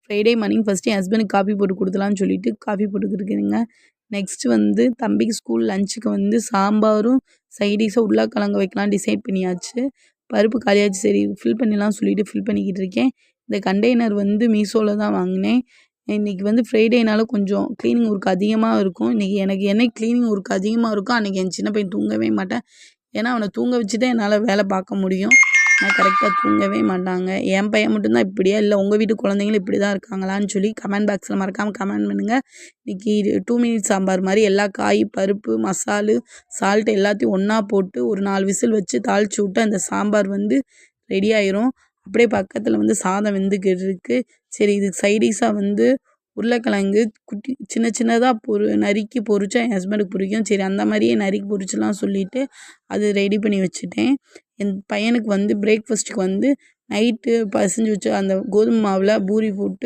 Friday morning first என் ஹஸ்பண்டுக்கு coffee போட்டு குடுத்துடலான்னு சொல்லிட்டு காஃபி போட்டுக்கிட்டுருக்கேங்க. நெக்ஸ்ட்டு வந்து தம்பிக்கு ஸ்கூல் லஞ்சுக்கு வந்து சாம்பாரும், சைடிஷா உருளைக்கிழங்கு வைக்கலான்னு டிசைட் பண்ணியாச்சு. பருப்பு காலியாச்சு சரி ஃபில் பண்ணிடலாம்னு சொல்லிட்டு ஃபில் பண்ணிக்கிட்டு இருக்கேன். இந்த கண்டெய்னர் வந்து மீஷோல தான் வாங்கினேன். இன்னைக்கு வந்து ஃப்ரைடேனால கொஞ்சம் கிளீனிங் ஒர்க் அதிகமா இருக்கும். இன்னைக்கு எனக்கு என்னைக்கு கிளீனிங் ஒர்க் அதிகமா இருக்கோ, அன்னைக்கு என் சின்ன பையன் தூங்கவே மாட்டான். ஏன்னா, அவன தூங்க வச்சு தான் என்னால வேலை பார்க்க முடியும். ஆனா கரெக்ட்டா தூங்கவே மாட்டாங்க. என் பையன் மட்டும் தான் இப்படியா? இல்ல உங்க வீட்டு குழந்தைங்களும் இப்படி தான் இருக்காங்களான்னு சொல்லி கமெண்ட் பாக்ஸ்ல மறக்காம கமெண்ட் பண்ணுங்க. இன்னைக்கு 2 மினிட் சாம்பார் மாரி எல்லா காய், பருப்பு, மசாலு, சால்ட் எல்லாத்தையும் ஒண்ணா போட்டு ஒரு 4 விசில் வச்சு தாளிச்சு விட்டு அந்த சாம்பார் வந்து ரெடி ஆயிரும். அப்படியே பக்கத்துல வந்து சாதம் வெந்துக்கிட்டு இருக்கு. சரி இதுக்கு சைடிஷா வந்து உருளைக்கிழங்கு குட்டி சின்ன சின்னதா நறுக்கி பொரிச்சா என் ஹஸ்பண்டுக்கு பிடிக்கும். சரி அந்த மாரியே நறுக்கி பொரிச்சிடலாம் சொல்லிட்டு அது ரெடி பண்ணி வச்சுட்டேன். என் பையனுக்கு வந்து பிரேக்ஃபாஸ்ட்டுக்கு வந்து நைட்டு பெசஞ்சு வச்ச அந்த கோதுமை மாவுல பூரி போட்டு